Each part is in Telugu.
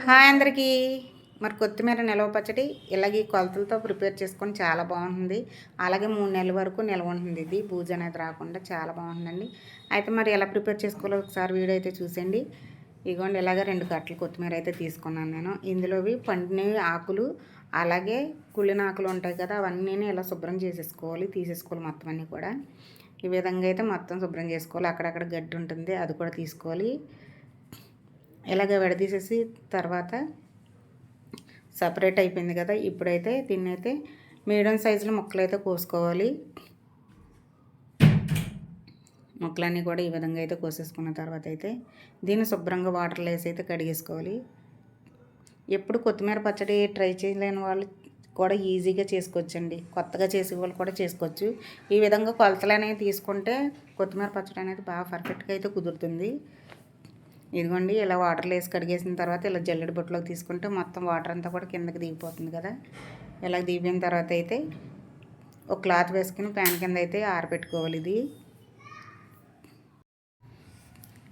హాయ్ అందరికీ. మరి కొత్తిమీర నిల్వ పచ్చడి ఇలాగే కొలతలతో ప్రిపేర్ చేసుకొని చాలా బాగుంటుంది. అలాగే 3 నెలల వరకు నిల్వ ఉంటుంది. ఇది బూజు అనేది రాకుండా చాలా బాగుంటుందండి. అయితే మరి ఎలా ప్రిపేర్ చేసుకోవాలో ఒకసారి వీడియో అయితే చూసేయండి. ఇదిగోండి ఇలాగ 2 కట్టలు కొత్తిమీర అయితే తీసుకున్నాను నేను. ఇందులోవి పండినవి ఆకులు అలాగే కుళ్ళిన ఆకులు ఉంటాయి కదా, అవన్నీ ఇలా శుభ్రం తీసేసుకోవాలి మొత్తం అన్నీ కూడా. ఈ విధంగా అయితే మొత్తం శుభ్రం చేసుకోవాలి. అక్కడక్కడ గడ్డి ఉంటుంది, అది కూడా తీసుకోవాలి. ఇలాగ విడదీసేసి తర్వాత సపరేట్ అయిపోయింది కదా, ఇప్పుడైతే దీన్ని అయితే మీడియం సైజులో ముక్కలు అయితే కోసుకోవాలి. ముక్కలన్నీ కూడా ఈ విధంగా అయితే కోసేసుకున్న తర్వాత అయితే దీన్ని శుభ్రంగా వాటర్లో వేసి అయితే కడిగేసుకోవాలి. ఎప్పుడు కొత్తిమీర పచ్చడి ట్రై చేయలేని వాళ్ళు కూడా ఈజీగా చేసుకోవచ్చండి. కొత్తగా చేసే వాళ్ళు కూడా చేసుకోవచ్చు. ఈ విధంగా కొలతలు అనేవి తీసుకుంటే కొత్తిమీర పచ్చడి అనేది బాగా పర్ఫెక్ట్గా అయితే కుదురుతుంది. ఇదిగోండి ఇలా వాటర్లో వేసి కడిగేసిన తర్వాత ఇలా జల్లెడ బొట్టులోకి తీసుకుంటే మొత్తం వాటర్ అంతా కూడా కిందకి దిగిపోతుంది కదా. ఇలా దిగిపోయిన తర్వాత అయితే ఒక క్లాత్ వేసుకుని ఫ్యాన్ కింద అయితే ఆరబెట్టుకోవాలి. ఇది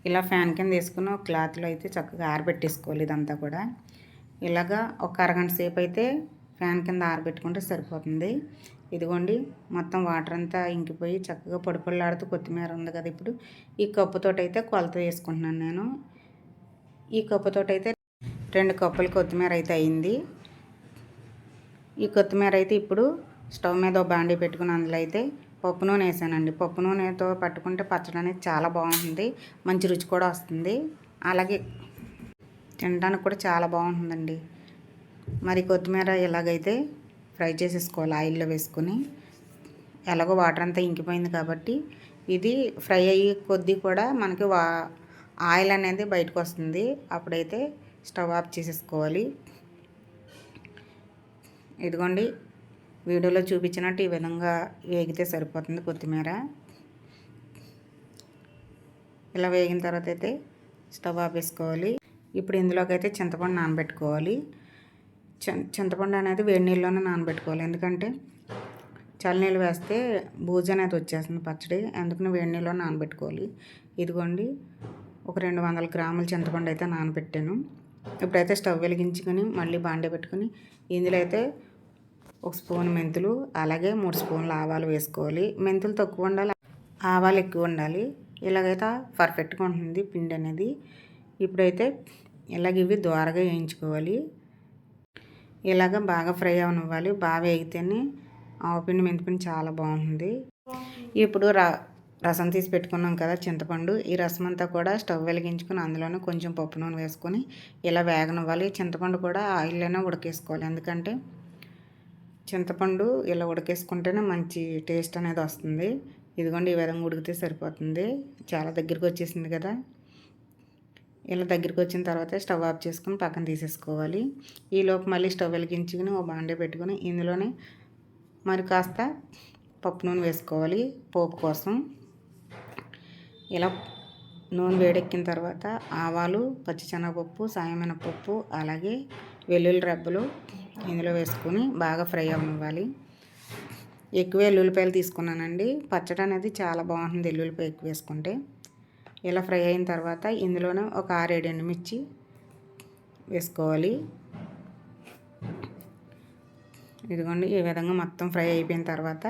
ఇలా ఫ్యాన్ కింద వేసుకుని ఒక క్లాత్లో అయితే చక్కగా ఆరబెట్టేసుకోవాలి. ఇదంతా కూడా ఇలాగా ఒక అరగంట సేపు అయితే ఫ్యాన్ కింద ఆరబెట్టుకుంటే సరిపోతుంది. ఇదిగోండి మొత్తం వాటర్ అంతా ఇంకిపోయి చక్కగా పొడిపొడిలాడుతూ కొత్తిమీర ఉంది కదా. ఇప్పుడు ఈ కప్పుతోటైతే కొలత వేసుకుంటున్నాను నేను. ఈ కప్పుతోటైతే 2 కప్పులు కొత్తిమీర అయితే అయింది. ఈ కొత్తిమీర అయితే ఇప్పుడు స్టవ్ మీద ఒక బాండీ పెట్టుకుని అందులో అయితే పప్పు నూనె వేసానండి. పప్పు నూనెతో పట్టుకుంటే పచ్చడి అనేది చాలా బాగుంటుంది, మంచి రుచి కూడా వస్తుంది. అలాగే తినడానికి కూడా చాలా బాగుంటుందండి. మరి కొత్తిమీర ఇలాగైతే ఫ్రై చేసేసుకోవాలి ఆయిల్లో వేసుకొని. ఎలాగో వాటర్ అంతా ఇంకిపోయింది కాబట్టి ఇది ఫ్రై అయ్యే కొద్దీ కూడా మనకి ఆయిల్ అనేది బయటకు వస్తుంది. అప్పుడైతే స్టవ్ ఆఫ్ చేసేసుకోవాలి. ఇదిగోండి వీడియోలో చూపించినట్టు ఈ విధంగా వేగితే సరిపోతుంది కొత్తిమీర. ఇలా వేగిన తర్వాత అయితే స్టవ్ ఆఫ్ వేసుకోవాలి. ఇప్పుడు ఇందులోకి అయితే చింతపండు నానబెట్టుకోవాలి. చింతపండు అనేది వేడి నీళ్ళలోనే నానబెట్టుకోవాలి. ఎందుకంటే చల్లనీళ్ళు వేస్తే బూజు అనేది వచ్చేస్తుంది పచ్చడి, అందుకని వేడి నీళ్ళలో నానబెట్టుకోవాలి. ఇదిగోండి ఒక 200 గ్రాముల చింతపండు అయితే నానబెట్టాను. ఇప్పుడైతే స్టవ్ వెలిగించుకొని మళ్ళీ బాండీ పెట్టుకుని ఇందులో అయితే 1 స్పూన్ మెంతులు అలాగే 3 స్పూన్ల ఆవాలు వేసుకోవాలి. మెంతులు తక్కువ ఉండాలి, ఆవాలు ఎక్కువ ఉండాలి. ఇలాగైతే పర్ఫెక్ట్గా ఉంటుంది పిండి అనేది. ఇప్పుడైతే ఇలాగ ఇవి దోరగా వేయించుకోవాలి. ఇలాగ బాగా ఫ్రై అవనివ్వాలి. బాగా వేగితేనే ఆవపిండి మెంతిపిండి చాలా బాగుంటుంది. ఇప్పుడు రసం తీసి పెట్టుకున్నాం కదా చింతపండు, ఈ రసం అంతా కూడా స్టవ్ వెలిగించుకుని అందులోనే కొంచెం పప్పు నూనె వేసుకొని ఇలా వేగనివ్వాలి. చింతపండు కూడా ఆయిల్లోనే ఉడకేసుకోవాలి. ఎందుకంటే చింతపండు ఇలా ఉడకేసుకుంటేనే మంచి టేస్ట్ అనేది వస్తుంది. ఇదిగోండి ఈ విధంగా ఉడికితే సరిపోతుంది. చాలా దగ్గరికి వచ్చేసింది కదా. ఇలా దగ్గరికి వచ్చిన తర్వాత స్టవ్ ఆఫ్ చేసుకుని పక్కన తీసేసుకోవాలి. ఈలోపు మళ్ళీ స్టవ్ వెలిగించుకుని ఒక బాండీ పెట్టుకుని ఇందులోనే మరి కాస్త పప్పు నూనె వేసుకోవాలి పోపు కోసం. ఇలా నూనె వేడెక్కిన తర్వాత ఆవాలు, పచ్చిశనగపప్పు, సాయమినపప్పు అలాగే వెల్లుల్లి రెబ్బలు ఇందులో వేసుకొని బాగా ఫ్రై అవ్వాలి. ఎక్కువ ఎల్లుల్లిపాయలు తీసుకున్నానండి. పచ్చడి అనేది చాలా బాగుంటుంది ఎల్లుల్లిపాయ ఎక్కువ వేసుకుంటే. ఇలా ఫ్రై అయిన తర్వాత ఇందులోనే ఒక 6-7 ఎండుమిర్చి వేసుకోవాలి. ఇదిగోండి ఈ విధంగా మొత్తం ఫ్రై అయిపోయిన తర్వాత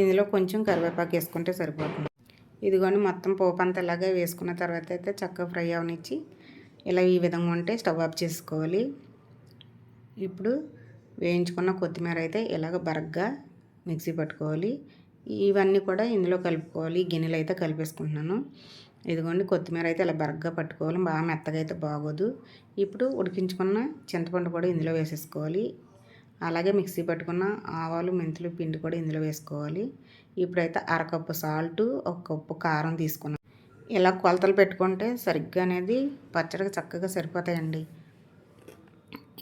ఇందులో కొంచెం కరివేపాకు వేసుకుంటే సరిపోతుంది. ఇదిగోండి మొత్తం పోపు అంతా ఇలాగే వేసుకున్న తర్వాత అయితే చక్కగా ఫ్రై అవనిచ్చి ఇలా ఈ విధంగా ఉంటే స్టవ్ ఆఫ్ చేసుకోవాలి. ఇప్పుడు వేయించుకున్న కొత్తిమీర అయితే ఇలాగ బరగ్గా మిక్సీ పట్టుకోవాలి. ఇవన్నీ కూడా ఇందులో కలుపుకోవాలి. గిన్నెలు అయితే కలిపేసుకుంటున్నాను. ఇదిగోండి కొత్తిమీర అయితే ఇలా బరగ్గా పట్టుకోవాలి, బాగా మెత్తగా అయితే బాగోదు. ఇప్పుడు ఉడికించుకున్న చింతపండు కూడా ఇందులో వేసేసుకోవాలి. అలాగే మిక్సీ పట్టుకున్న ఆవాలు, మెంతులు పిండి కూడా ఇందులో వేసుకోవాలి. ఇప్పుడైతే అరకప్పు సాల్టు, 1 కప్పు కారం తీసుకున్నాను. ఇలా కొలతలు పెట్టుకుంటే సరిగ్గా అనేది పచ్చడికి చక్కగా సరిపోతాయండి.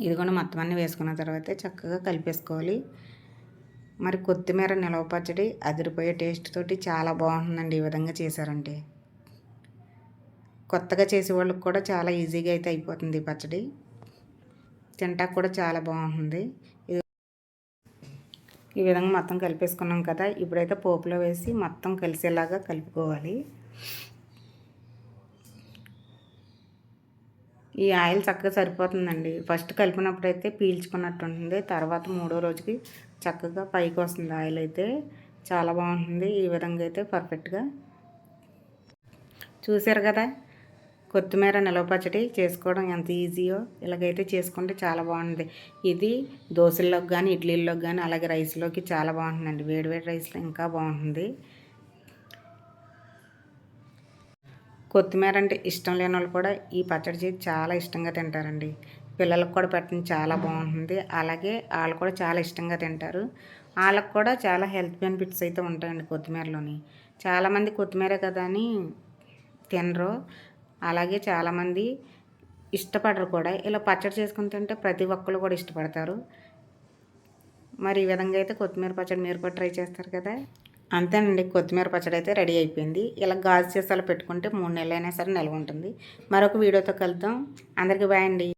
ఇదిగోండి మొత్తం అన్నీ వేసుకున్న తర్వాత చక్కగా కలిపేసుకోవాలి. మరి కొత్తిమీర నిల్వ పచ్చడి అదిరిపోయే టేస్ట్ తోటి చాలా బాగుంటుందండి. ఈ విధంగా చేశారంటే కొత్తగా చేసేవాళ్ళకి కూడా చాలా ఈజీగా అయితే అయిపోతుంది ఈ పచ్చడి. తింటాక కూడా చాలా బాగుంటుంది. ఈ విధంగా మొత్తం కలిపేసుకున్నాం కదా. ఇప్పుడైతే పోపులో వేసి మొత్తం కలిసేలాగా కలుపుకోవాలి. ఈ ఆయిల్ చక్కగా సరిపోతుందండి. ఫస్ట్ కలిపినప్పుడు అయితే పీల్చుకున్నట్టు ఉంటుంది, తర్వాత 3వ రోజుకి చక్కగా పైకి వస్తుంది ఆయిల్ అయితే. చాలా బాగుంటుంది. ఈ విధంగా అయితే పర్ఫెక్ట్గా చూసారు కదా. కొత్తిమీర నిలవ పచ్చడి చేసుకోవడం ఎంత ఈజీయో ఇలాగైతే చేసుకుంటే చాలా బాగుంది. ఇది దోశల్లోకి కానీ ఇడ్లీల్లోకి కానీ అలాగే రైస్లోకి చాలా బాగుంటుందండి. వేడివేడి రైస్లో ఇంకా బాగుంటుంది. కొత్తిమీర అంటే ఇష్టం లేని వాళ్ళు కూడా ఈ పచ్చడి చేసి చాలా ఇష్టంగా తింటారండి. పిల్లలకు కూడా పెట్టండి, చాలా బాగుంటుంది. అలాగే వాళ్ళు కూడా చాలా ఇష్టంగా తింటారు. వాళ్ళకు కూడా చాలా హెల్త్ బెనిఫిట్స్ అయితే ఉంటాయండి కొత్తిమీరలోని. చాలామంది కొత్తిమీర కదా అని తినరు, అలాగే చాలామంది ఇష్టపడరు కూడా. ఇలా పచ్చడి చేసుకుని తింటే ప్రతి ఒక్కరు కూడా ఇష్టపడతారు. మరి ఈ విధంగా అయితే కొత్తిమీర పచ్చడి మీరు కూడా ట్రై చేస్తారు కదా. అంతేనండి, కొత్తిమీర పచ్చడి అయితే రెడీ అయిపోయింది. ఇలా గాజు సీసాలు పెట్టుకుంటే 3 నెలలైనా సరే నిల్వ ఉంటుంది. మరొక వీడియోతో కలుద్దాం. అందరికీ బాయ్ అండి.